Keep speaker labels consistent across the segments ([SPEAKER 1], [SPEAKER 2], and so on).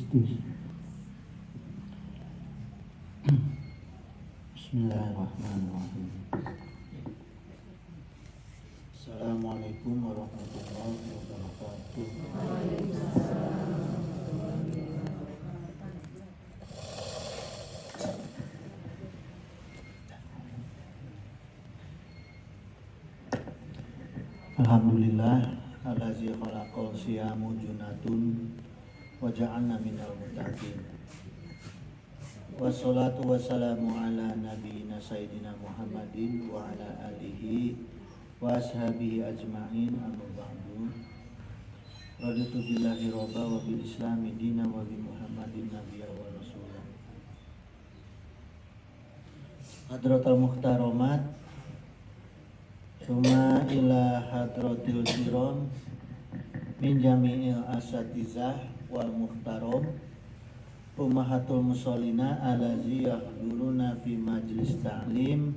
[SPEAKER 1] Agustus. Bismillahirrahmanirrahim. Assalamualaikum warahmatullahi wabarakatuh. Alhamdulillah allazi khalaqal siyamu junatun wa ja'alna minal muttaqin. Wassalatu wassalamu ala nabiyyina sayyidina Muhammadin wa ala alihi wa ashabihi ajma'in, amma ba'du. Raditu billahi robba wa bil islami dina wa bi Muhammadin nabiyya wa rasulah. Hadratul muhtaramat, Suma ila hadratil kiram min jami'il asatizah wal muhtaram ummahatul musallina alazi yahduruna fi majlis ta'lim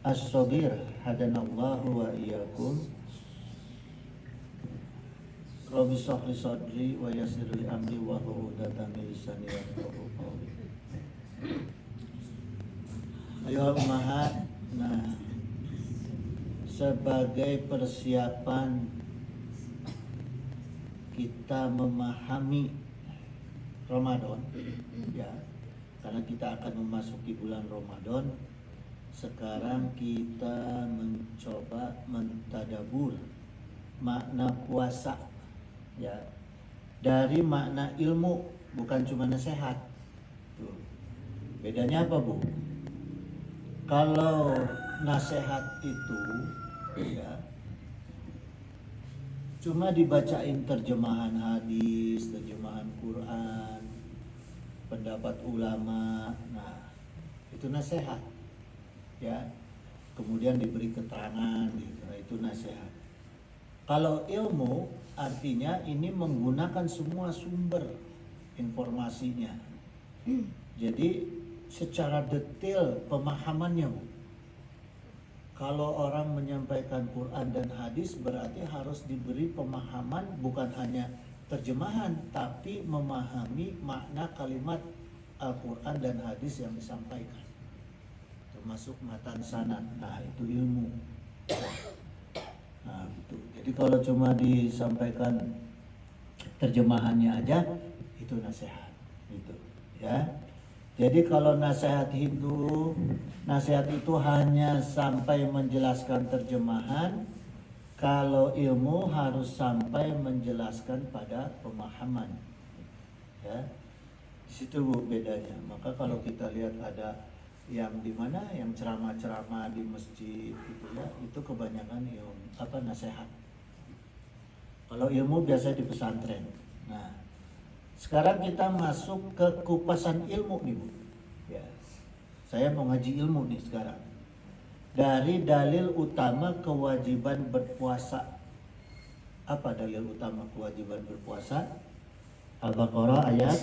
[SPEAKER 1] as-saghir hadanallahu wa iyyakum. Rabbi shrah li sadri wa yassir li amri wa hlul 'uqdatam min lisani yafqahu qawli. Ayo ummahat, nah, sebagai persiapan kita memahami Ramadan, ya, karena kita akan memasuki bulan Ramadan. Sekarang kita mencoba mentadabur makna puasa, ya, dari makna ilmu, bukan cuma nasihat. Tuh. Bedanya apa, Bu? Kalau nasihat itu, ya, cuma dibacain terjemahan hadis, terjemahan Quran, pendapat ulama, nah itu nasihat, ya. Kemudian diberi keterangan, gitu. Nah, itu nasihat. Kalau ilmu artinya ini menggunakan semua sumber informasinya. Jadi secara detail pemahamannya, Bu. Kalau orang menyampaikan Quran dan hadis berarti harus diberi pemahaman, bukan hanya terjemahan, tapi memahami makna kalimat Al-Quran dan hadis yang disampaikan, termasuk matan sanad. Nah, itu ilmu. Nah, gitu. Jadi kalau cuma disampaikan terjemahannya aja, itu nasihat, gitu, ya. Jadi kalau nasihat Hindu, nasihat itu hanya sampai menjelaskan terjemahan. Kalau ilmu harus sampai menjelaskan pada pemahaman, ya. Di situ, Bu, bedanya. Maka kalau kita lihat ada yang di mana yang ceramah-ceramah di masjid gitu, ya, itu kebanyakan ilmu, nasihat. Kalau ilmu biasa di pesantren. Nah, sekarang kita masuk ke kupasan ilmu nih, Bu. Ya. Saya mau ngaji ilmu nih sekarang. Dari dalil utama kewajiban berpuasa. Apa dalil utama kewajiban berpuasa? Al-Baqarah ayat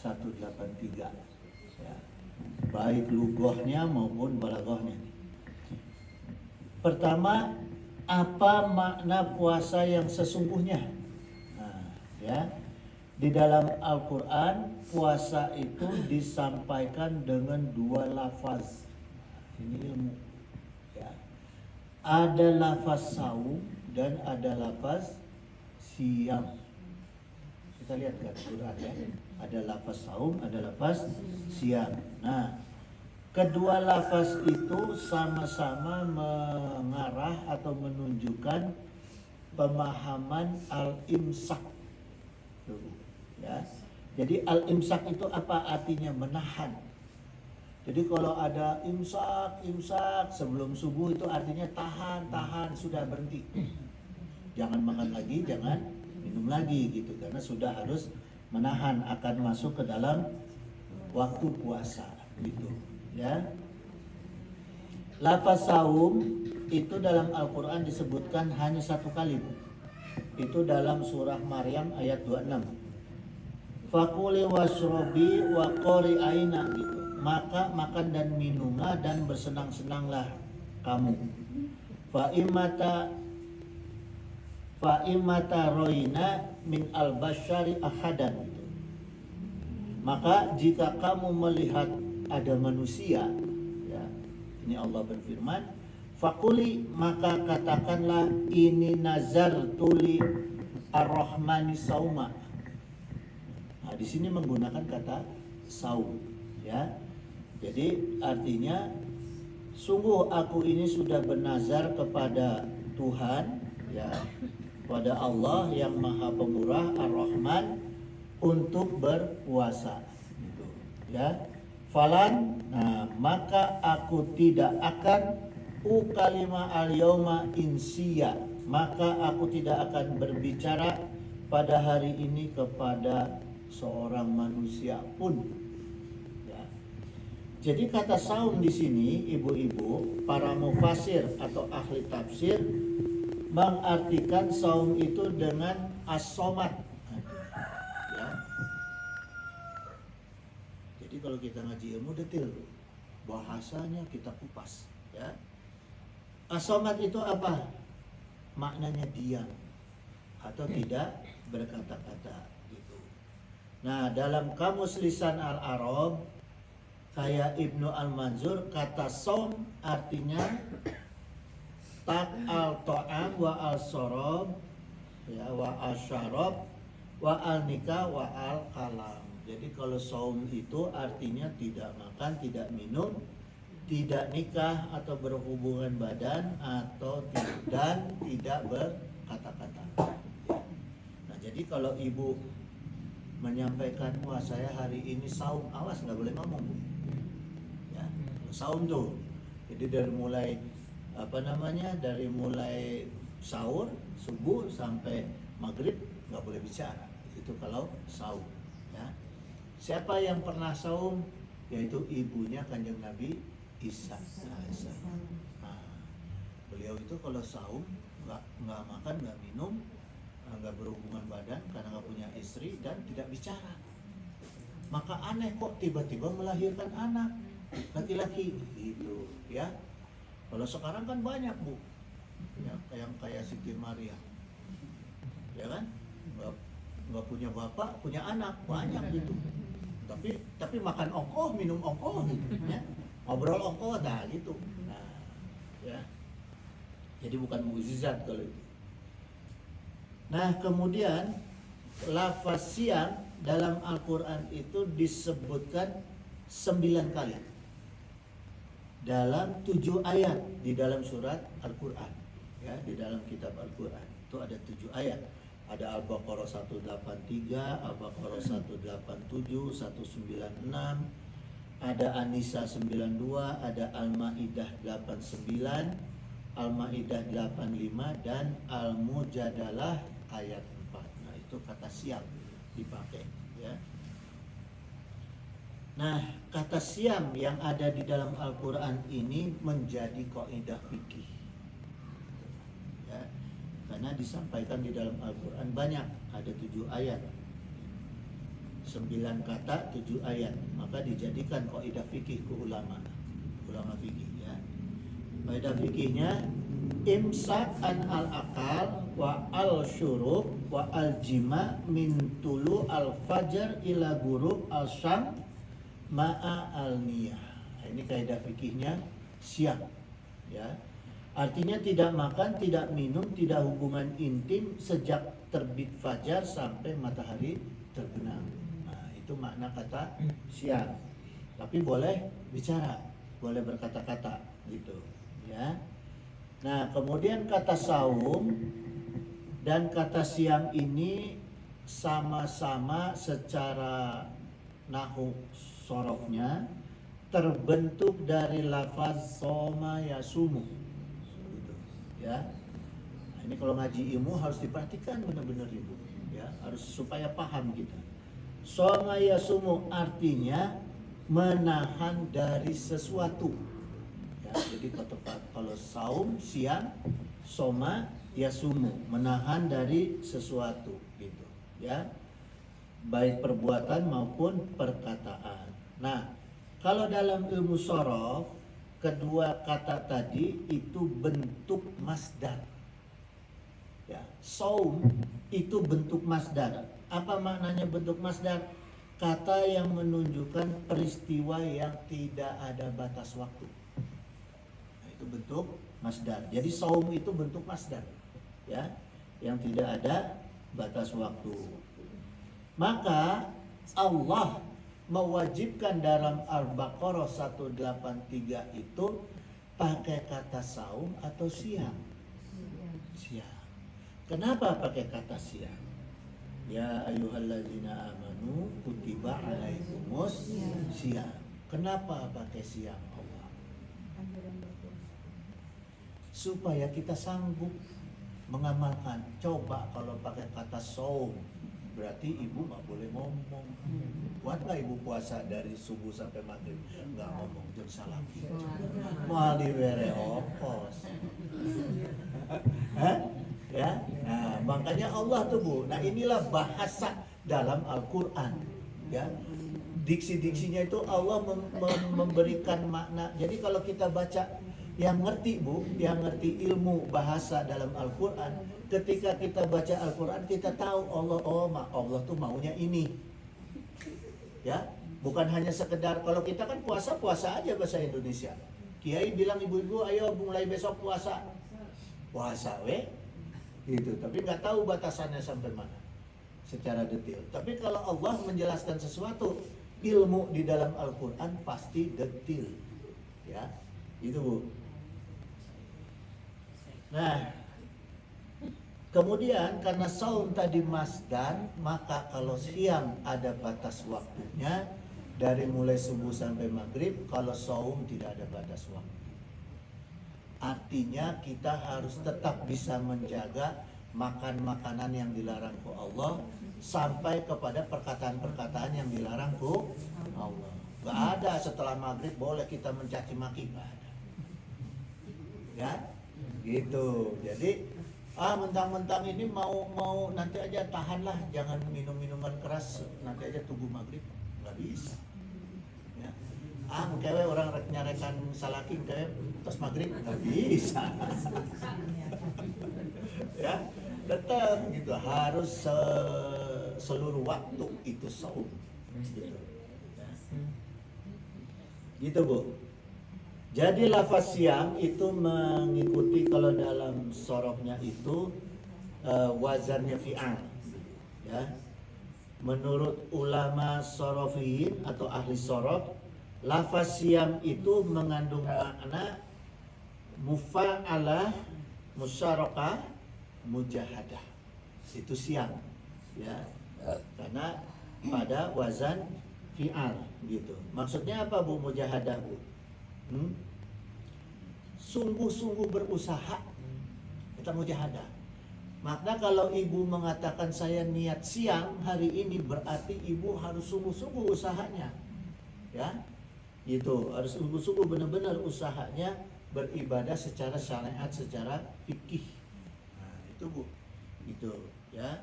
[SPEAKER 1] 183. Ya. Baik lughahnya maupun balaghahnya. Pertama, apa makna puasa yang sesungguhnya? Nah, ya. Di dalam Al-Quran, puasa itu disampaikan dengan dua lafaz. Ini ilmu, ya. Ada lafaz saum dan ada lafaz siyam. Kita lihat kan Quran, ya. Ada lafaz saum, ada lafaz siyam. Nah, kedua lafaz itu sama-sama mengarah atau menunjukkan pemahaman al-imsak. Ya. Jadi al-imsak itu apa artinya? Menahan. Jadi kalau ada imsak sebelum subuh itu artinya tahan, sudah berhenti. Jangan makan lagi, jangan minum lagi, gitu, karena sudah harus menahan akan masuk ke dalam waktu puasa, gitu, ya. Lafaz saum itu dalam Al-Quran disebutkan hanya satu kali, Bu. Itu dalam surah Maryam ayat 26. Fakuli wasrobi wa qori aina, gitu. Maka makan dan minumlah dan bersenang-senanglah kamu. Fa imata roina min al-bashari ahadan, gitu. Maka jika kamu melihat ada manusia, ya, ini Allah berfirman, fakuli, maka katakanlah, ini nazartu li ar-rahmani sauma. Nah, di sini menggunakan kata saum, ya. Jadi artinya, sungguh aku ini sudah bernazar kepada Tuhan, ya, pada Allah yang Maha Pemurah Ar-Rahman untuk berpuasa, gitu, ya. Falan, nah, maka aku tidak akan ukalima al-yauma insiya, maka aku tidak akan berbicara pada hari ini kepada seorang manusia pun. Jadi kata saum di sini, ibu-ibu, para mufasir atau ahli tafsir mengartikan saum itu dengan as-somat. Ya. Jadi kalau kita ngaji ilmu detail, bahasanya kita kupas. Ya. As-somat itu apa? Maknanya diam atau tidak berkata-kata. Gitu. Nah, dalam kamus lisan al-Arab, kayak Ibnu Al-Manzur, kata saum artinya tak al-ta'am wa al-sorob, ya, wa al-syarob wa al-nikah wa al-kalam. Jadi kalau saum itu artinya tidak makan, tidak minum, tidak nikah atau berhubungan badan, atau dan tidak berkata-kata. Nah, jadi kalau ibu menyampaikan, wah saya hari ini saum, awas nggak boleh ngomong, Bu. Saum tuh, jadi dari mulai dari mulai sahur subuh sampai maghrib nggak boleh bicara, itu kalau saum, ya. Siapa yang pernah saum? Yaitu ibunya Kanjeng Nabi Isa alaihissalam. Nah, beliau itu kalau saum nggak makan, nggak minum, nggak berhubungan badan karena nggak punya istri dan tidak bicara. Maka aneh kok tiba-tiba melahirkan anak laki-laki, gitu, ya. Kalau sekarang kan banyak, Bu, ya, yang kayak Siti Maria, ya kan, nggak punya bapak, punya anak banyak gitu. Tapi makan ongkoh, minum ongkoh, gitu, ya. Ngobrol ongkoh, dah gitu. Nah, ya. Jadi bukan mukjizat kalau itu. Nah, kemudian lafaz siam dalam Al-Quran itu disebutkan 9 kali dalam 7 ayat di dalam surat Al-Quran, ya, di dalam kitab Al-Quran itu ada 7 ayat. Ada Al-Baqarah 183, Al-Baqarah 187, 196, ada An-Nisa 92, ada Al-Maidah 89, Al-Maidah 85, dan Al-Mujadalah ayat 4. Nah, itu kata siam dipakai, ya. Nah, kata siam yang ada di dalam Al-Quran ini menjadi kaidah fikih, ya, karena disampaikan di dalam Al-Quran banyak, ada 7 ayat, 9 kata 7 ayat, maka dijadikan kaidah fikih ke ulama fikih, ya. Kaidah fikihnya, imsak an al-akal wa al-syurub wa al-jima min tulu al-fajar ila gurub al-syam ma'a al-niyah. Nah, ini kaidah fikihnya siam, ya. Artinya tidak makan, tidak minum, tidak hubungan intim sejak terbit fajar sampai matahari terbenam. Nah, itu makna kata siam. Tapi boleh bicara, boleh berkata-kata, gitu, ya. Nah, kemudian kata saum dan kata siam ini sama-sama secara nahu sorofnya terbentuk dari lafaz soma yasumu, gitu, ya. Nah, ini kalau ngaji ilmu harus diperhatikan benar-benar, Ibu, ya, harus supaya paham kita. Soma yasumu artinya menahan dari sesuatu, ya. Jadi kalau saum siam, soma yasumu menahan dari sesuatu, gitu, ya, baik perbuatan maupun perkataan. Nah, kalau dalam ilmu shorof, kedua kata tadi itu bentuk masdar, ya. Saum itu bentuk masdar. Apa maknanya bentuk masdar? kata yang menunjukkan peristiwa yang tidak ada batas waktu. Nah, itu bentuk masdar. Jadi saum itu bentuk masdar, ya, yang tidak ada batas waktu. Maka Allah mewajibkan dalam Al-Baqarah 183 itu pakai kata saum atau siam. Siam. Kenapa pakai kata siam? Ya ayyuhalladzina amanu kutiba alaikumus siam. Kenapa pakai siam Allah? Supaya kita sanggup mengamalkan. Coba kalau pakai kata saum, berarti ibu nggak boleh ngomong. Kuat nggak ibu puasa dari subuh sampai maghrib nggak ngomong, jadi salah. Mau dibere opos. Ya, nah makanya Allah tuh Bu. Nah inilah bahasa dalam Al-Quran. Ya, diksi-diksinya itu Allah memberikan makna. Jadi kalau kita baca, yang ngerti Bu, yang ngerti ilmu bahasa dalam Al-Quran, ketika kita baca Al-Quran kita tahu Allah tuh maunya ini. Ya, bukan hanya sekedar kalau kita kan puasa aja bahasa Indonesia. Kiai bilang ibu-ibu ayo mulai besok puasa weh gitu, tapi nggak tahu batasannya sampai mana secara detail. Tapi kalau Allah menjelaskan sesuatu, ilmu di dalam Al-Quran pasti detail, ya, itu Bu. Nah, kemudian karena saum tadi masdar, maka kalau siam ada batas waktunya dari mulai subuh sampai maghrib. Kalau saum tidak ada batas waktu. Artinya kita harus tetap bisa menjaga makan makanan yang dilarang ku Allah sampai kepada perkataan-perkataan yang dilarang ku Allah. Gak ada setelah maghrib boleh kita mencaci maki, gak ada. Ya, gitu. Jadi mentang-mentang ini mau nanti aja tahanlah, jangan minum minuman keras, nanti aja tunggu maghrib, nggak bisa. Ya. Kewe orang nyarekan salaking kewe terus maghrib nggak bisa. Ya, tetap gitu harus seluruh waktu itu saum. Gitu. Gitu Bu. Jadi lafaz siam itu mengikuti kalau dalam sorofnya itu wazannya fi'al, ya. Menurut ulama sorofiyin atau ahli sorof, lafaz siam itu mengandung makna mufa'alah, musyarakah, mujahadah. Itu siam, ya. Karena pada wazan fi'al gitu. Maksudnya apa Bu mujahadah Bu? Sungguh-sungguh berusaha, kita mujahadah. Maka kalau ibu mengatakan saya niat siang hari ini, berarti ibu harus sungguh-sungguh usahanya, ya, gitu. Harus sungguh-sungguh benar-benar usahanya beribadah secara syariat, secara fikih. Nah itu Bu, itu ya.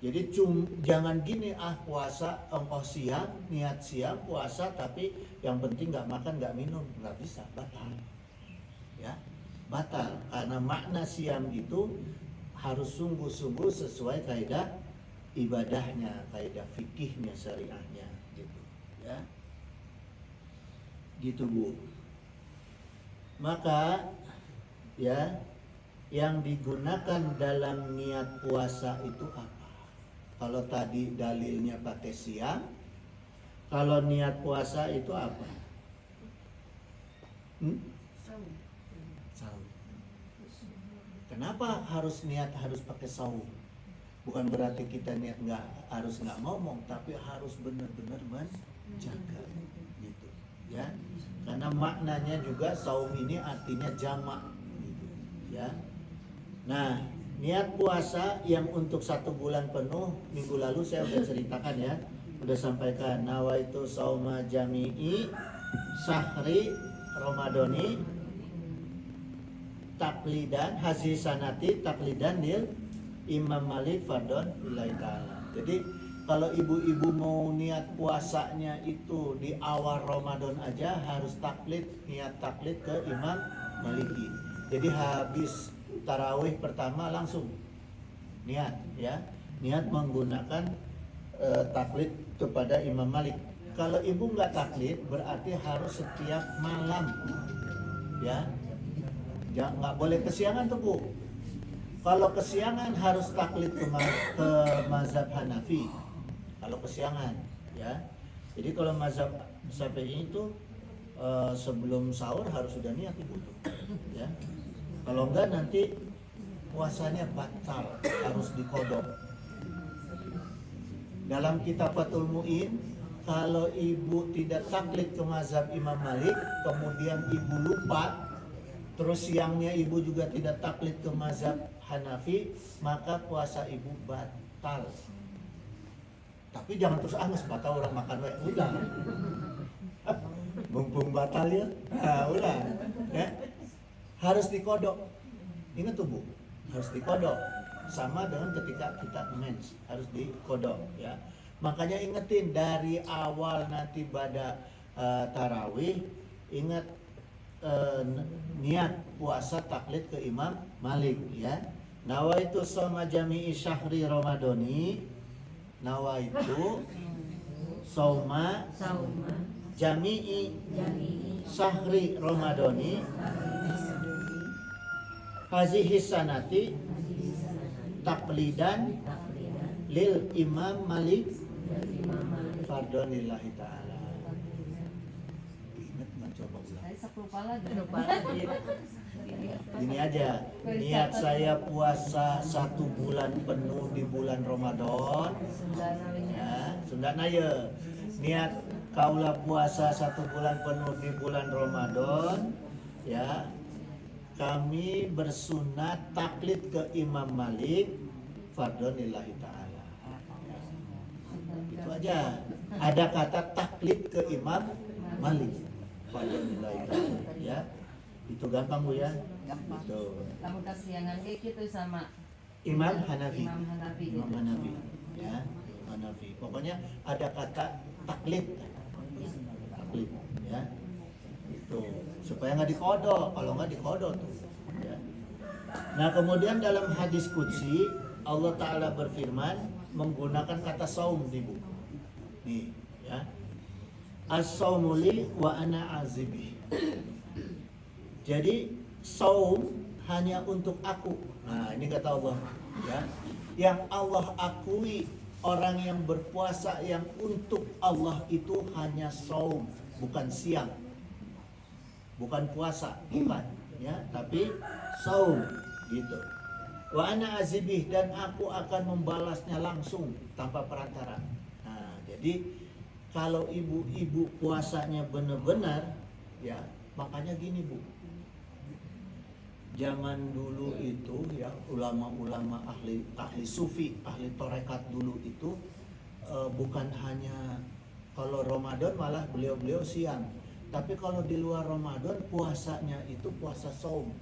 [SPEAKER 1] Jadi jangan gini, puasa engkau siang, niat siang puasa, tapi yang penting nggak makan nggak minum, nggak bisa, batal. Ya, batal. Karena makna siam itu harus sungguh-sungguh sesuai kaidah ibadahnya, kaidah fikihnya, syariahnya, gitu. Ya, gitu Bu. Maka ya, yang digunakan dalam niat puasa itu apa? Kalau tadi dalilnya pakai siam, kalau niat puasa itu apa? Saum. Kenapa harus pakai saum? Bukan berarti kita niat nggak ngomong, tapi harus benar-benar menjaga, gitu, ya. Karena maknanya juga saum ini artinya jamak, gitu, ya. Nah, niat puasa yang untuk 1 bulan penuh, minggu lalu saya sudah ceritakan ya, sudah sampaikan nawaitu sauma jami'i syahri ramadhani taklidan haji sanati taklidan lil Imam Malik fardhon lillahi ta'ala. Jadi kalau ibu-ibu mau niat puasanya itu di awal Ramadan aja harus niat taklid ke Imam Maliki. Jadi habis tarawih pertama langsung niat, ya, niat menggunakan taklid kepada Imam Malik. Kalau ibu nggak taklid berarti harus setiap malam, ya. Jangan, nggak boleh kesiangan tuh Bu. Kalau kesiangan harus taklid ke mazhab Hanafi. Kalau kesiangan, ya. Jadi kalau mazhab Syafi'i itu sebelum sahur harus sudah niat ibu tuh, ya. Kalau enggak nanti puasanya batal, harus dikodok. Dalam kitab Fathul Mu'in, kalau ibu tidak taklid ke mazhab Imam Malik, kemudian ibu lupa, terus siangnya ibu juga tidak taklid ke mazhab Hanafi, maka puasa ibu batal. Tapi jangan terus angus batal orang makan udah. Mumpung batal ya, udah. Ya. Harus dikodok. Ingat tuh Bu, harus dikodok. Sama dengan ketika kita mens, harus dikodok, ya. Makanya ingetin dari awal nanti pada tarawih, ingat niat puasa taklid ke Imam Malik, ya. Nawaitu shoma jami'i syahri ramadhani, nawaitu shoma jami'i syahri ramadhani hazihi sanati taklidan lil Imam Malik fardhonillahi ta'ala. Ingat nggak, coba ulang. Ini aja, niat saya puasa 1 bulan penuh di bulan Ramadan, ya, Sundana ya. Niat kaulah puasa 1 bulan penuh di bulan Ramadan, ya. Kami bersunat taklid ke Imam Malik fardhonillahi ta'ala. Itu aja. Ada kata taklid ke Imam Malik fardhonillahi ta'ala, ya. Itu gampang Bu ya.
[SPEAKER 2] Gampang.
[SPEAKER 1] Itu.
[SPEAKER 2] Kamu kasihangan kayak gitu sama
[SPEAKER 1] Imam Hanafi.
[SPEAKER 2] Imam Hanafi.
[SPEAKER 1] Imam Hanafi, ya. Imam Hanafi. Pokoknya ada kata taklid. Taklid, ya. Itu supaya nggak dikodok. Kalau nggak dikodok tuh, ya. Nah kemudian dalam hadis qudsi Allah Ta'ala berfirman menggunakan kata saum nih Bu. Nih, ya. As-saumu li wa ana azibi. Jadi saum hanya untuk aku. Nah ini kata Allah, ya. Yang Allah akui orang yang berpuasa yang untuk Allah itu hanya saum, bukan siang. Bukan puasa, bukan, ya, tapi saum gitu. Wa ana azibih, dan aku akan membalasnya langsung tanpa perantara. Nah, jadi kalau ibu-ibu puasanya benar-benar, ya, makanya gini Bu. Zaman dulu itu, ya, ulama-ulama ahli sufi, ahli tarekat dulu itu bukan hanya kalau Ramadan malah beliau-beliau siang. Tapi kalau di luar Ramadan puasanya itu puasa saum.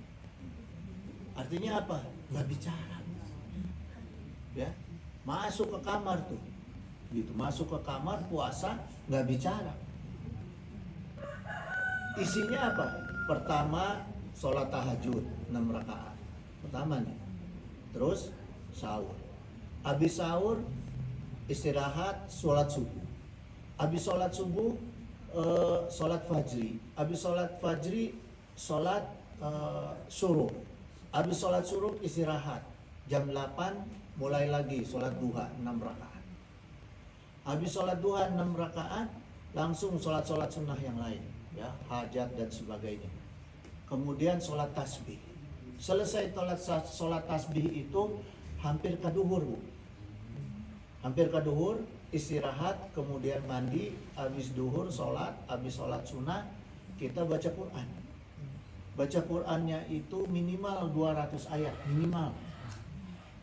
[SPEAKER 1] Artinya apa? Nggak bicara. Ya, masuk ke kamar tuh, gitu. Masuk ke kamar puasa nggak bicara. Isinya apa? Pertama sholat tahajud 6 rakaat. Pertama nih. Terus sahur. Habis sahur istirahat, sholat subuh. Habis sholat subuh sholat fajri. Habis sholat fajri sholat suruh. Habis sholat suruh istirahat. Jam 8 mulai lagi sholat duha 6 rakaat. Habis sholat duha 6 rakaat langsung sholat sunnah yang lain, ya, hajat dan sebagainya. Kemudian sholat tasbih. Selesai sholat tasbih itu hampir ke duhur Bu. Hampir ke duhur, istirahat, kemudian mandi, habis duhur sholat, habis sholat sunnah kita baca Quran. Baca Qurannya itu minimal 200 ayat, minimal.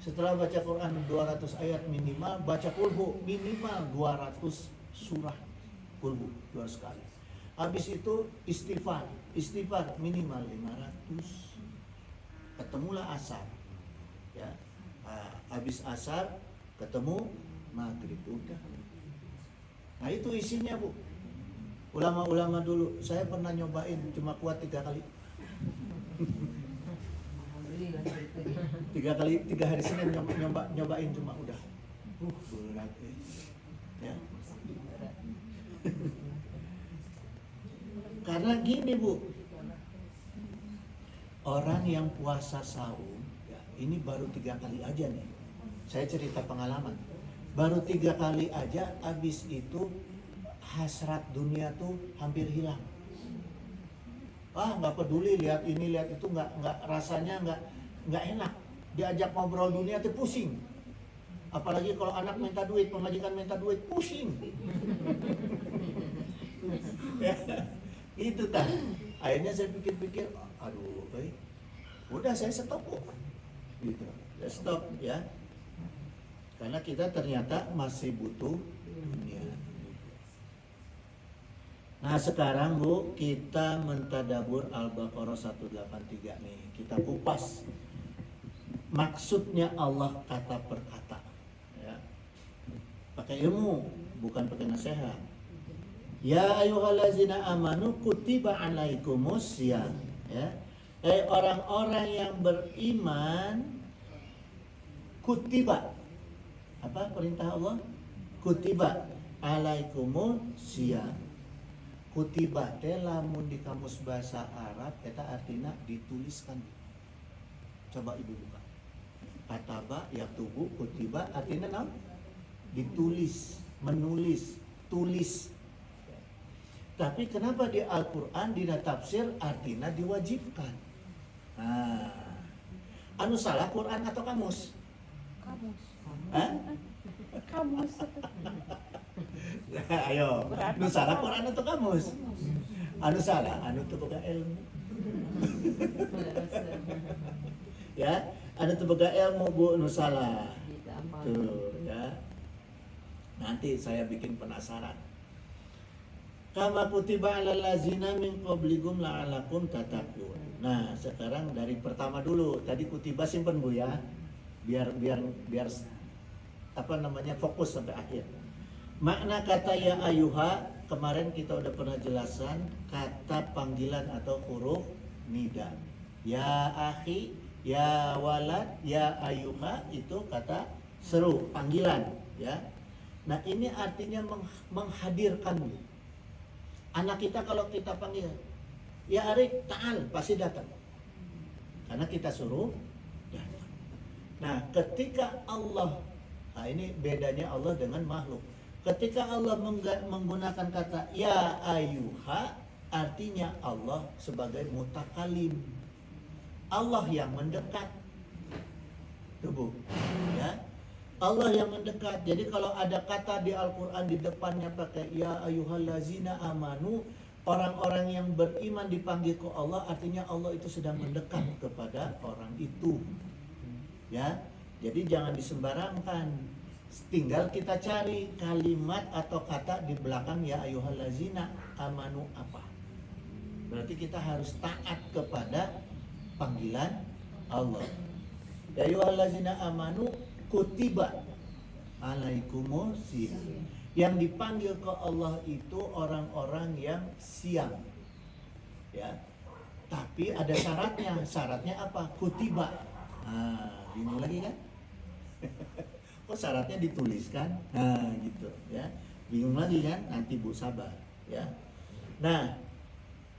[SPEAKER 1] Setelah baca Quran 200 ayat minimal, baca kulhu minimal 200 surah kulhu 200 kali. Habis itu istighfar minimal 500. Ketemulah asar, ya. Habis asar ketemu maghrib, udah. Nah itu isinya Bu. Ulama-ulama dulu, saya pernah nyobain cuma kuat 3 kali. 3 hari Senin nyobain cuma udah. Berat ya. Karena gini Bu, orang yang puasa saum, ya, ini baru 3 kali aja nih. Saya cerita pengalaman. Baru 3 kali aja, habis itu hasrat dunia tuh hampir hilang. Nggak peduli, lihat ini lihat itu, nggak rasanya nggak enak. Diajak ngobrol dunia tuh pusing. Apalagi kalau anak minta duit, pemajikan minta duit, pusing. Ya, itu kan. Akhirnya saya pikir-pikir, aduh, udah saya stop kok. Gitu, saya stop ya. Karena kita ternyata masih butuh dunia. Nah sekarang Bu, kita mentadabur Al-Baqarah 183 nih. Kita kupas maksudnya Allah kata per kata. Ya. Pakai ilmu, bukan pakai nasihat. Ya ayyuhallazina amanu kutiba alaikumus syiyam. Ya. Orang-orang yang beriman, kutiba. Apa perintah Allah? Kutiba alaikumus syiyam. Kutiba teh lamun di kamus bahasa Arab eta artinya dituliskan. Coba Ibu buka. Kataba yaktubu kutiba artinya naon? Ditulis, menulis, tulis. Tapi kenapa di Al-Qur'an dina tafsir artinya diwajibkan? Nah, anu salah Quran atau kamus?
[SPEAKER 3] Kamus.
[SPEAKER 1] Hah?
[SPEAKER 3] Kamus.
[SPEAKER 1] Ayo, anu salah Quran atau kamus? Anu salah, anu teu boga ilmu. Ya, anu teu boga ilmu Bu, anu salah. Tuh, ya. Nanti saya bikin penasaran. Kama kutiba 'alal ladzina min qablikum la'alakum tattaqun. Nah, sekarang dari pertama dulu. Tadi kutiba simpen Bu ya. Biar apa namanya fokus sampai akhir. Makna kata ya ayuha kemarin kita udah pernah jelaskan kata panggilan atau huruf nida. Ya akhi, ya walad, ya ayuha itu kata seru, panggilan ya. Nah, ini artinya menghadirkan. Anak kita kalau kita panggil, ya Arik, ta'al, pasti datang. Karena kita suruh datang. Nah, ketika Allah, nah ini bedanya Allah dengan makhluk. Ketika Allah menggunakan kata ya ayuha, artinya Allah sebagai mutakalim. Allah yang mendekat. Tuh, ya. Allah yang mendekat. Jadi kalau ada kata di Al-Qur'an di depannya pakai ya ayyuhallazina amanu, orang-orang yang beriman dipanggil ke Allah, artinya Allah itu sedang mendekat kepada orang itu. Ya. Jadi jangan disembarangkan. Tinggal kita cari kalimat atau kata di belakang ya ayyuhallazina amanu apa. Berarti kita harus taat kepada panggilan Allah. Ya ayyuhallazina amanu kutiba alaikumus syiyam. Yang dipanggil ke Allah itu orang-orang yang siam. Ya. Tapi ada syaratnya. Syaratnya apa? Kutiba. Nah, bingung lagi kan? Kok syaratnya dituliskan? Nah, gitu ya. Bingung lagi kan? Nanti Bu sabar ya. Nah,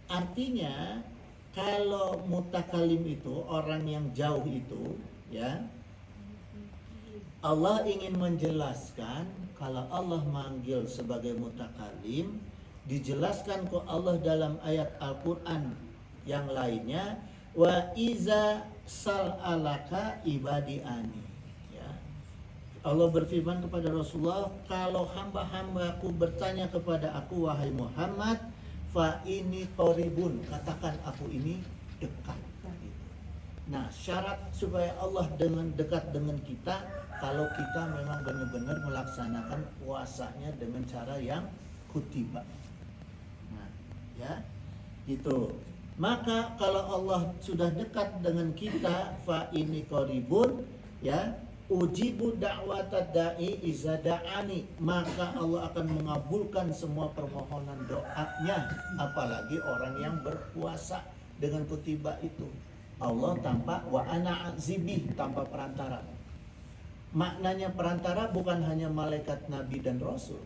[SPEAKER 1] artinya kalau mutakalim itu orang yang jauh itu ya, Allah ingin menjelaskan kalau Allah manggil sebagai mutakalim, dijelaskan ke Allah dalam ayat Al-Qur'an yang lainnya, wa iza sal'alaka ibadi ani. Ya. Allah berfirman kepada Rasulullah, kalau hamba-hambaku bertanya kepada aku wahai Muhammad, fa ini qaribun, katakan aku ini dekat. Nah, syarat supaya Allah dekat dengan kita, kalau kita memang benar-benar melaksanakan puasanya dengan cara yang kutiba. Nah, ya, gitu. Maka kalau Allah sudah dekat dengan kita, fa ini qaribun, ya, ujibu da'watad da'i iza da'ani, maka Allah akan mengabulkan semua permohonan doanya, apalagi orang yang berpuasa dengan kutiba itu. Allah tanpa wa ana azibih, tanpa perantara. Maknanya perantara bukan hanya malaikat, nabi dan rasul.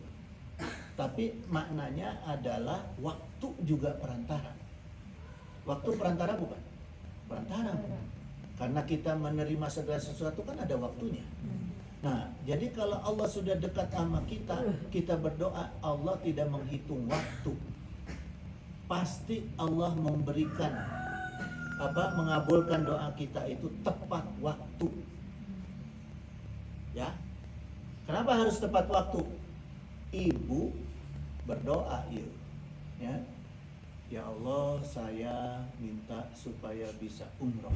[SPEAKER 1] Tapi maknanya adalah waktu juga perantara. Waktu perantara bukan? Perantara. Karena kita menerima segala sesuatu kan ada waktunya. Nah, jadi kalau Allah sudah dekat sama kita, kita berdoa, Allah tidak menghitung waktu. Pasti Allah memberikan mengabulkan doa kita itu tepat waktu. Ya. Kenapa harus tepat waktu? Ibu berdoa ya. Ya Allah, saya minta supaya bisa umroh.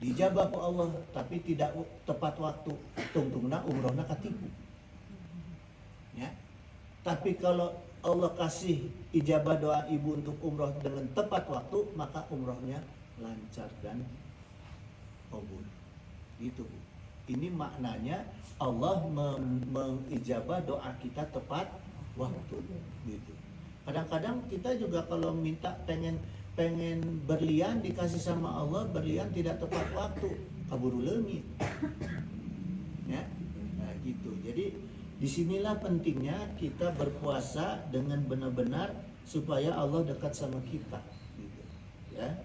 [SPEAKER 1] Dijabah ku Allah, tapi tidak tepat waktu. Tungtungna umrohna katipu. Ya. Tapi kalau Allah kasih ijabah doa ibu untuk umroh dengan tepat waktu, maka umrohnya lancar dan kabul. Gitu, Bu. Ini maknanya Allah mengijabah doa kita tepat waktu. Gitu. Kadang-kadang kita juga kalau minta pengen berlian dikasih sama Allah, berlian tidak tepat waktu, kaburu leungit. Ya. Nah, gitu. Jadi disinilah pentingnya kita berpuasa dengan benar-benar supaya Allah dekat sama kita. Gitu. Ya.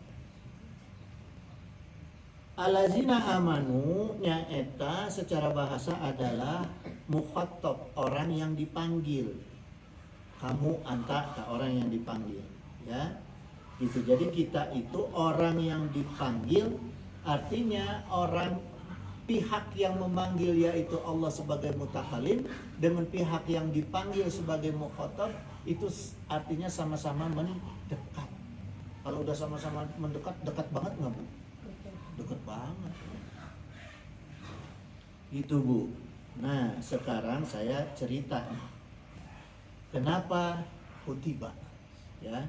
[SPEAKER 1] Alazina amanu nyaeta secara bahasa adalah mukhatab, orang yang dipanggil. Kamu anta ke orang yang dipanggil, ya. Gitu. Jadi kita itu orang yang dipanggil, artinya orang pihak yang memanggil yaitu Allah sebagai mutakalim dengan pihak yang dipanggil sebagai mukhatab itu artinya sama-sama mendekat. Kalau udah sama-sama mendekat, dekat banget nggak, Bu? Dekat banget. Gitu, Bu. Nah, sekarang saya cerita. Kenapa kutiba? Ya.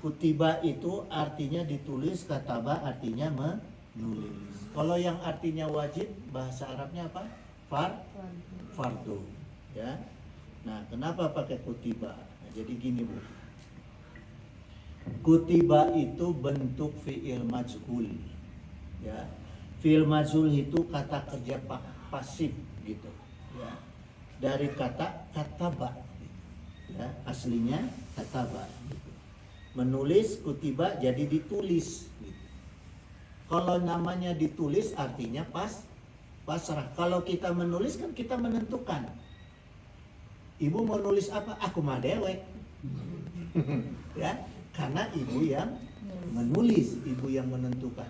[SPEAKER 1] Kutiba itu artinya ditulis, kataba artinya menulis. Kalau yang artinya wajib, bahasa Arabnya apa? Fardu. Ya. Nah, kenapa pakai kutiba? Nah, jadi gini, Bu. Kutiba itu bentuk fi'il majhul. Ya. Fi'il majhul itu kata kerja pasif gitu. Ya. Dari kata kataba. Ya, aslinya kataba. Gitu. Menulis kutiba jadi ditulis. Gitu. Kalau namanya ditulis artinya pasrah. Kalau kita menulis kan kita menentukan. Ibu mau nulis apa? Aku mah dewek. Ya, karena ibu yang menulis, ibu yang menentukan.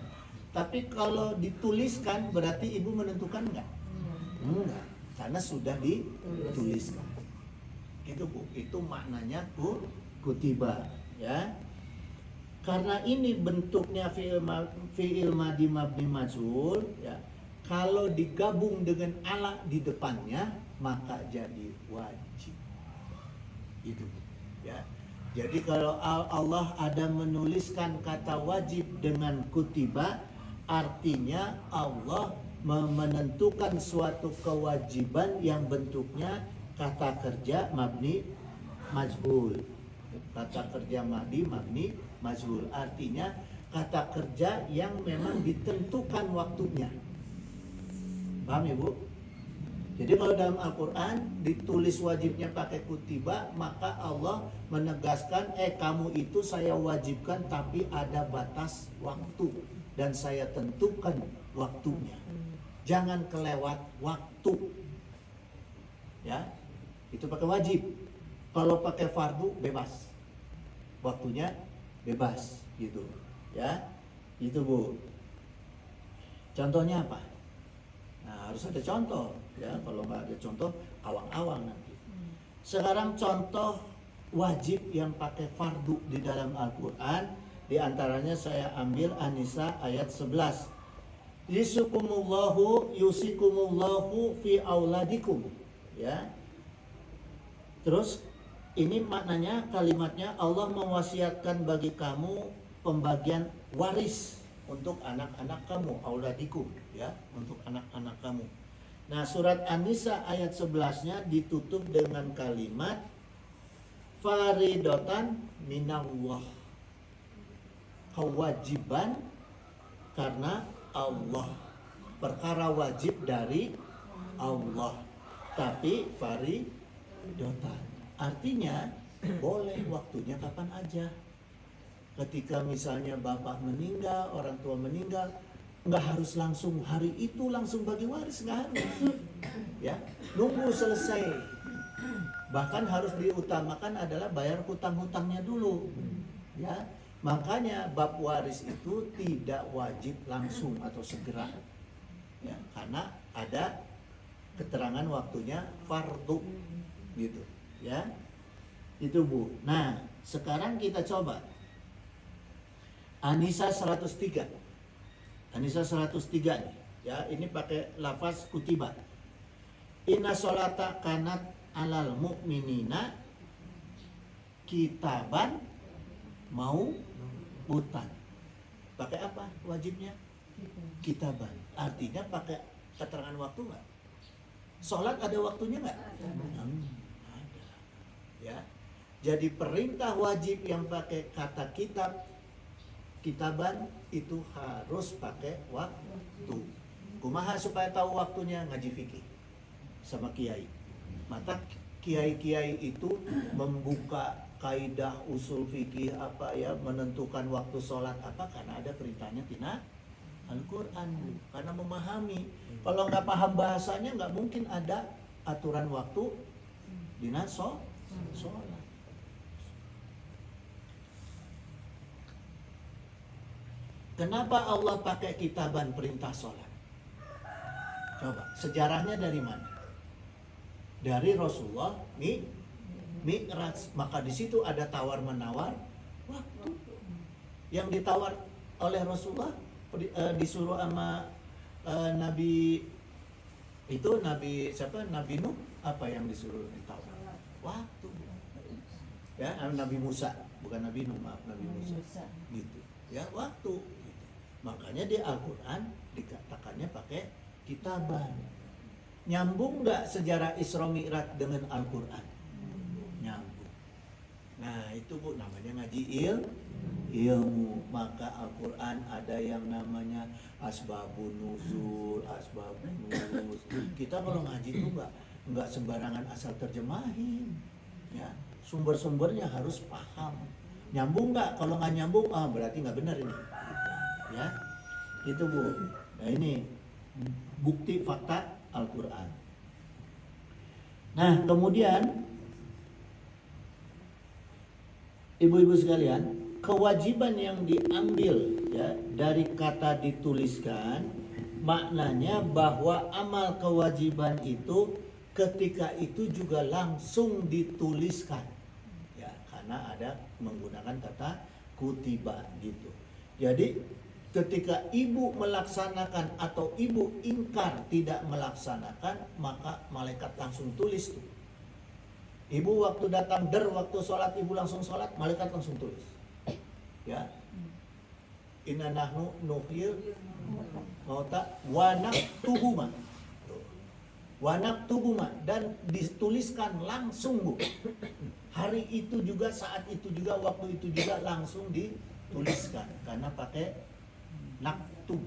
[SPEAKER 1] Tapi kalau dituliskan berarti ibu menentukan enggak? Enggak, karena sudah dituliskan. Itu, Bu, itu maknanya kutiba, ya. Karena ini bentuknya fi'il madi mabni majhul, ya. Kalau digabung dengan ala di depannya maka jadi wajib. Itu, Bu, ya. Jadi kalau Allah ada menuliskan kata wajib dengan kutiba, artinya Allah menentukan suatu kewajiban yang bentuknya kata kerja mabni majhul. Kata kerja mabni majhul artinya kata kerja yang memang ditentukan waktunya. Paham ya, Bu? Jadi kalau dalam Al-Quran ditulis wajibnya pakai kutiba, maka Allah menegaskan kamu itu saya wajibkan tapi ada batas waktu dan saya tentukan waktunya. Jangan kelewat waktu. Ya. Itu pakai wajib. Kalau pakai fardu bebas. Waktunya bebas gitu. Ya. Itu, Bu. Contohnya apa? Nah, harus ada contoh, ya. Kalau nggak ada contoh, awang-awang nanti. Sekarang contoh wajib yang pakai fardu di dalam Al-Quran, di antaranya saya ambil An-Nisa ayat 11. Yusikumullahu fi auladikum, ya. Terus ini maknanya kalimatnya Allah mewasiatkan bagi kamu pembagian waris untuk anak-anak kamu, auladikum, ya, untuk anak-anak kamu. Nah, surat An-Nisa ayat 11-nya ditutup dengan kalimat faridatan minallah. Kewajiban karena Allah. Perkara wajib dari Allah. Tapi dotan. Artinya boleh waktunya kapan aja. Ketika misalnya bapak meninggal, orang tua meninggal, nggak harus langsung hari itu langsung bagi waris, nggak harus. Ya, nunggu selesai. Bahkan harus diutamakan adalah bayar hutang-hutangnya dulu. Ya, makanya bab waris itu tidak wajib langsung atau segera. Ya, karena ada keterangan waktunya fardu gitu. Ya, itu Bu. Nah, sekarang kita coba An-Nisa 103. An-Nisa 103 nih. Ya, ini pakai lafaz kutiba. Inna sholata kanat alal mu'minina kitaban mau utan. Pakai apa wajibnya? Kitaban. Artinya pakai keterangan waktu nggak? Sholat ada waktunya nggak? Ada. Ya. Jadi perintah wajib yang pakai kata kitaban itu harus pakai waktu. Kumaha supaya tahu waktunya? Ngaji fikih sama kiai. Maka kiai-kiai itu membuka kaidah usul fikih apa ya, menentukan waktu sholat apa, karena ada perintahnya tina Al-Quran. Karena memahami. Kalau nggak paham bahasanya nggak mungkin ada aturan waktu dina sholat. Kenapa Allah pakai kitaban perintah sholat? Coba, sejarahnya dari mana? Dari Rasulullah Mi'raj. Maka di situ ada tawar-menawar waktu. Yang ditawar oleh Rasulullah disuruh sama Nabi itu, Nabi siapa? Nabi Nuh. Apa yang disuruh ditawar? Waktu. Ya, Nabi Musa, bukan Nabi Nuh, maaf, Nabi Musa. Gitu. Ya, waktu. Makanya di Al-Quran dikatakannya pakai kitaban. Nyambung nggak sejarah Isra Mi'raj dengan Al-Quran? Nyambung. Nah itu Bu, namanya ngaji ilmu. Maka Al-Quran ada yang namanya asbabun nuzul, asbabun nuzul. Kita kalau ngaji itu nggak sembarangan asal terjemahin. Ya, sumber-sumbernya harus paham. Nyambung nggak? Kalau nggak nyambung, berarti nggak benar ini. Ya, itu Bu. Nah ini bukti fakta Al-Quran. Nah kemudian ibu-ibu sekalian, kewajiban yang diambil ya dari kata dituliskan, maknanya bahwa amal kewajiban itu ketika itu juga langsung dituliskan. Ya, karena ada menggunakan kata kutiba gitu. Jadi ketika ibu melaksanakan atau ibu ingkar tidak melaksanakan, maka malaikat langsung tulis tuh. Ibu waktu datang waktu sholat ibu langsung sholat, malaikat langsung tulis. Ya, inna nahnu nuhyil mauta wa naktubuhuma. Wa naktubuhuma, dan dituliskan langsung Bu. Hari itu juga, saat itu juga, waktu itu juga langsung dituliskan karena pakai naktub,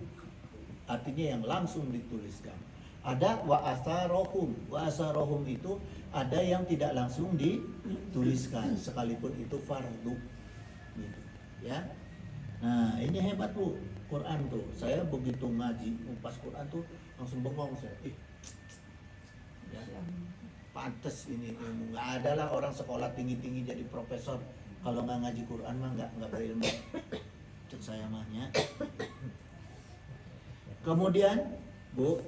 [SPEAKER 1] artinya yang langsung dituliskan. Ada wa asarohum itu ada yang tidak langsung dituliskan sekalipun itu fardu gitu, ya. Nah ini hebat Bu, Quran tuh. Saya begitu ngaji ngupas Quran tuh langsung bengong saya. Ya, pantes ini ilmu. Nggak ada lah orang sekolah tinggi-tinggi jadi profesor kalau nggak ngaji Quran mah nggak berilmu. Saya mahnya. Kemudian Bu,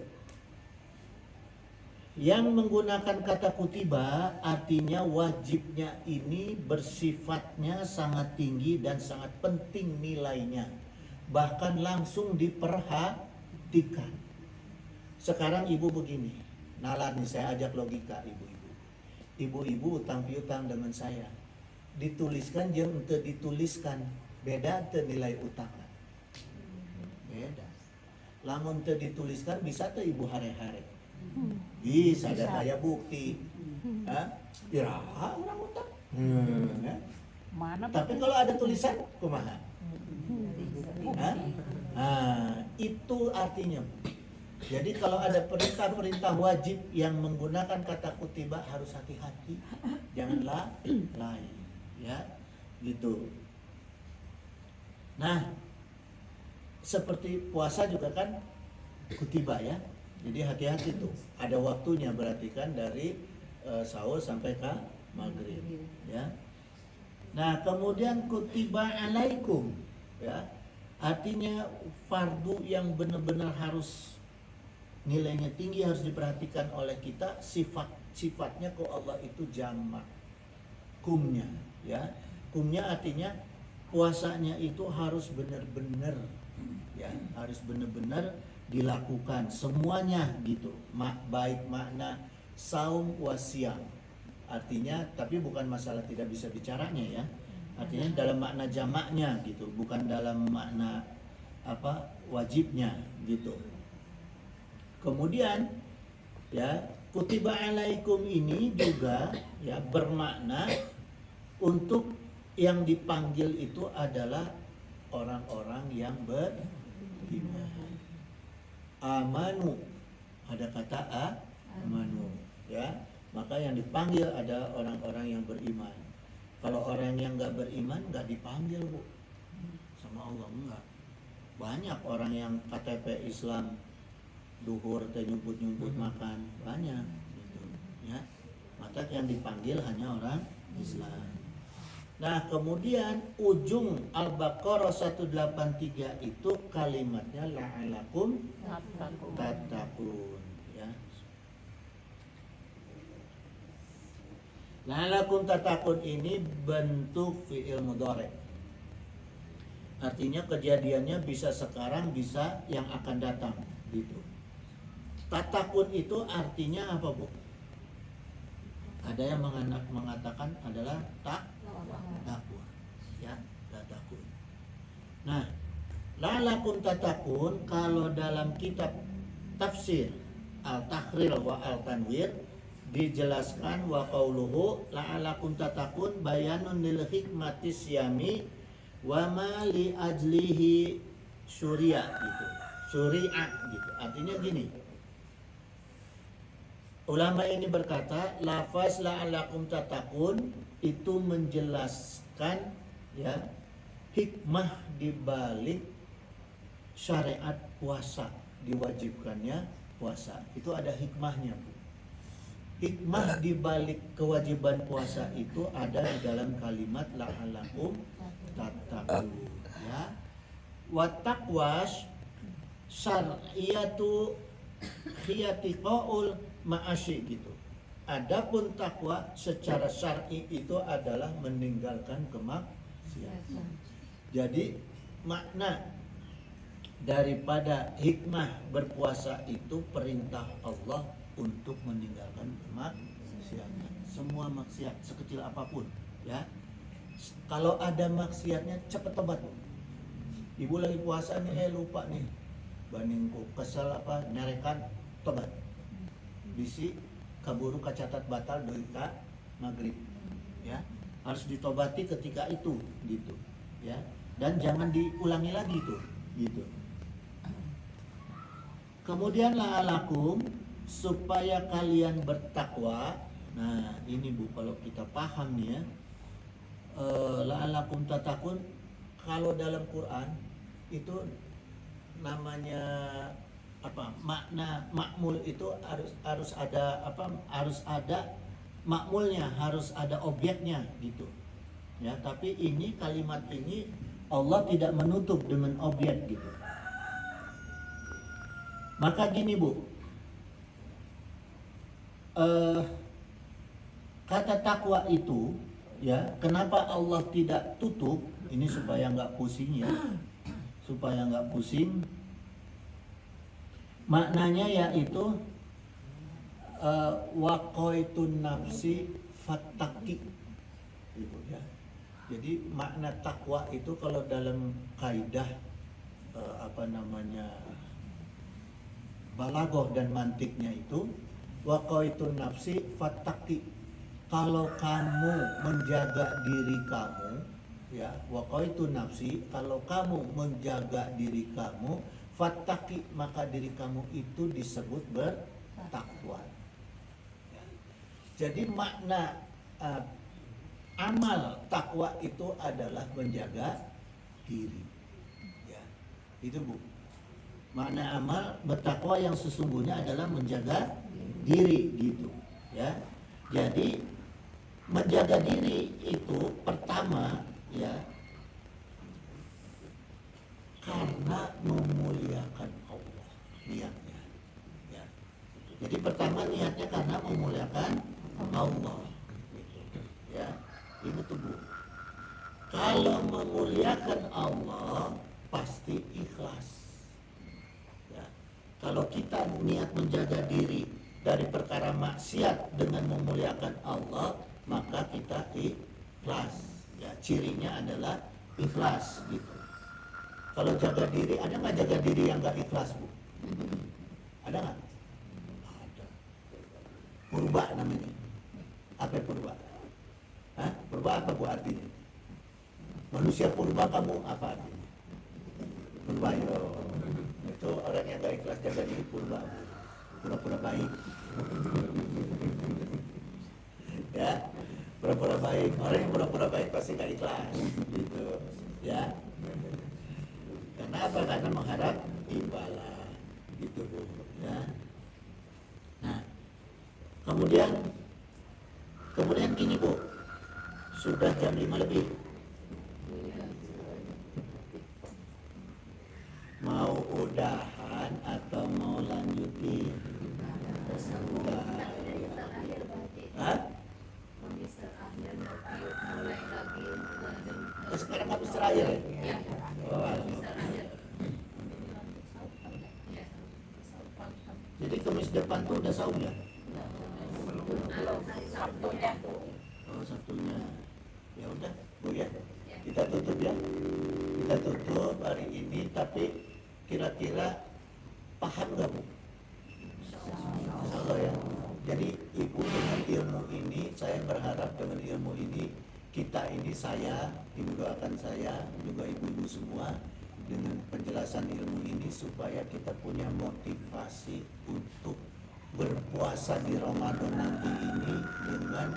[SPEAKER 1] yang menggunakan kata kutiba artinya wajibnya ini bersifatnya sangat tinggi dan sangat penting nilainya, bahkan langsung diperhatikan. Sekarang ibu begini, nalar nih, saya ajak logika ibu-ibu utang piutang dengan saya, dituliskan jeung teu dituliskan, beda teu nilai utang. Beda. Lamun teu dituliskan bisa teu ibu hare-hare? Bisa, ada daya bukti. Iraha orang utang. Ya.
[SPEAKER 3] Mana
[SPEAKER 1] Tapi kalau ada tulisan kumaha? Itu artinya Jadi kalau ada perintah-perintah wajib yang menggunakan kata kutiba harus hati-hati, janganlah lalai, ya, gitu. Nah, seperti puasa juga kan kutiba ya, jadi hati-hati tuh. Ada waktunya berarti kan dari sahur sampai ke maghrib, ya. Nah, kemudian kutiba alaikum, ya, artinya fardu yang benar-benar harus nilainya tinggi, harus diperhatikan oleh kita. Sifatnya kok Allah itu jamak, kumnya, ya. Kumnya artinya puasanya itu harus benar-benar, ya, harus benar-benar dilakukan semuanya gitu. Baik makna saum wasiam, artinya, tapi bukan masalah tidak bisa bicaranya ya, artinya dalam makna jamaknya gitu, bukan dalam makna apa wajibnya gitu. Kemudian ya, kutiba alaikum ini juga ya bermakna untuk yang dipanggil itu adalah orang-orang yang beriman. Amanu, ada kata amanu, ya, maka yang dipanggil ada orang-orang yang beriman. Kalau orang yang nggak beriman nggak dipanggil, Bu, sama Allah, enggak. Banyak orang yang KTP Islam duhur teh nyumput-nyumput makan, banyak gitu, ya. Maka yang dipanggil hanya orang Islam. Nah, kemudian ujung Al-Baqarah 183 itu kalimatnya la'alakum tattaqun, ya. La'alakum tattaqun ini bentuk fi'il mudhari'. Artinya kejadiannya bisa sekarang, bisa yang akan datang gitu. Tatakun itu artinya apa, Bu? Ada yang mengatakan adalah takwa, ya, tatakun. Nah, la'alakum tatakun kalau dalam kitab tafsir Al-Tahrir wa Al-Tanwir dijelaskan wa qauluhu la'alakum tatakun bayanun lil hikmati syami wa ma li ajlihi syuri'a gitu. Syuri'a gitu. Artinya gini. Ulama ini berkata, lafaz la'alakum tatakun itu menjelaskan ya hikmah dibalik syariat puasa, diwajibkannya puasa. Itu ada hikmahnya, Bu. Hikmah dibalik kewajiban puasa itu ada di dalam kalimat la'alakum tatakun, ya. Wa taqwas syar'iyatu khiyatiqaul ma'asyi gitu. Adapun takwa secara syar'i itu adalah meninggalkan kemaksiatan. Jadi makna daripada hikmah berpuasa itu perintah Allah untuk meninggalkan kemaksiatan. Semua maksiat sekecil apapun, ya. Kalau ada maksiatnya cepat tobat. Ibu lagi puasa nih, lupa nih. Bandingku kesel apa nyarekan tobat. Bisi kaburu kacatat batal doa maghrib, ya, harus ditobati ketika itu gitu, ya, dan jangan diulangi lagi tuh gitu. Kemudian la'alakum supaya kalian bertakwa. Nah ini, Bu, kalau kita paham nih ya, la'alakum tatakun kalau dalam Quran itu namanya apa, makna makmul itu harus ada apa, harus ada makmulnya, harus ada objeknya gitu, ya. Tapi ini kalimat ini Allah tidak menutup dengan objek gitu. Maka gini, Bu, kata takwa itu ya, kenapa Allah tidak tutup ini supaya nggak pusing ya, supaya nggak pusing. Maknanya yaitu waqaitun nafsi fattaqi gitu ya. Jadi makna takwa itu kalau dalam kaidah apa namanya balaghah dan mantiknya itu waqaitun nafsi fattaqi. Kalau kamu menjaga diri kamu, ya, waqaitun nafsi, kalau kamu menjaga diri kamu fattaqi, maka diri kamu itu disebut bertakwa. Ya. Jadi makna amal takwa itu adalah menjaga diri. Ya. Itu Bu. Makna amal bertakwa yang sesungguhnya adalah menjaga diri gitu, ya. Jadi menjaga diri itu pertama ya karena memuliakan Allah niatnya. Ya. Jadi pertama niatnya karena memuliakan Allah. Gitu. Ya, ini tuh Bu. Kalau memuliakan Allah pasti ikhlas. Ya. Kalau kita niat menjaga diri dari perkara maksiat dengan memuliakan Allah, maka kita ikhlas. Ya, cirinya adalah ikhlas gitu. Kalau jaga diri, ada nggak jaga diri yang nggak ikhlas Bu? Ada nggak? Ada. Purba namanya. Apa purba? Hah? Purba apa Bu artinya? Manusia purba kamu apa artinya? Purba itu orang yang nggak ikhlas jaga diri purba. Pura-pura baik. Ya, pura-pura baik. Orang yang pura-pura baik pasti nggak ikhlas. Gitu. Ya. Kenapa? Karena mengharap imbalan gitu Bu, ya. Nah, kemudian gini Bu, sudah jam 5 lebih. Mau udahan atau mau lanjutin? Hah? Sekarang habis terakhir ya? Oh, jadi Kamis depan tuh udah saum ya? Oh, Sabtunya. Ya udah, Bu ya. Kita tutup ya. Kita tutup hari ini, tapi kira-kira paham nggak Bu? Insyaallah ya. Jadi Ibu dengan ilmu ini, saya berharap dengan ilmu ini kita ini, saya, Ibu doakan saya, juga ibu-ibu semua, dengan penjelasan ilmu ini supaya kita punya motivasi untuk berpuasa di Ramadan nanti ini dengan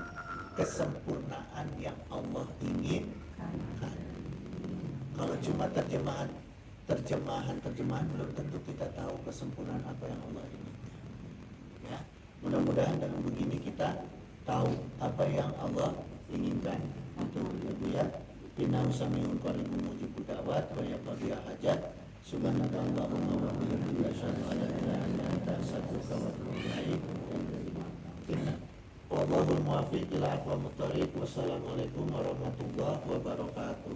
[SPEAKER 1] kesempurnaan yang Allah inginkan. Kalau cuma terjemahan belum tentu kita tahu kesempurnaan apa yang Allah inginkan. Ya, mudah-mudahan dengan begini kita tahu apa yang Allah inginkan. Itu Ibu ya. Innahu sami'un qaribun mujibud da'wat wa yaqdi hajat. Subhanallahumma wa bihamdihi asyhadu an la ilaha illa anta astaghfiruka wa atubu ilaik. Wallahul muwaffiq ila aqwamit thoriq. Wassalamualaikum warahmatullahi wabarakatuh.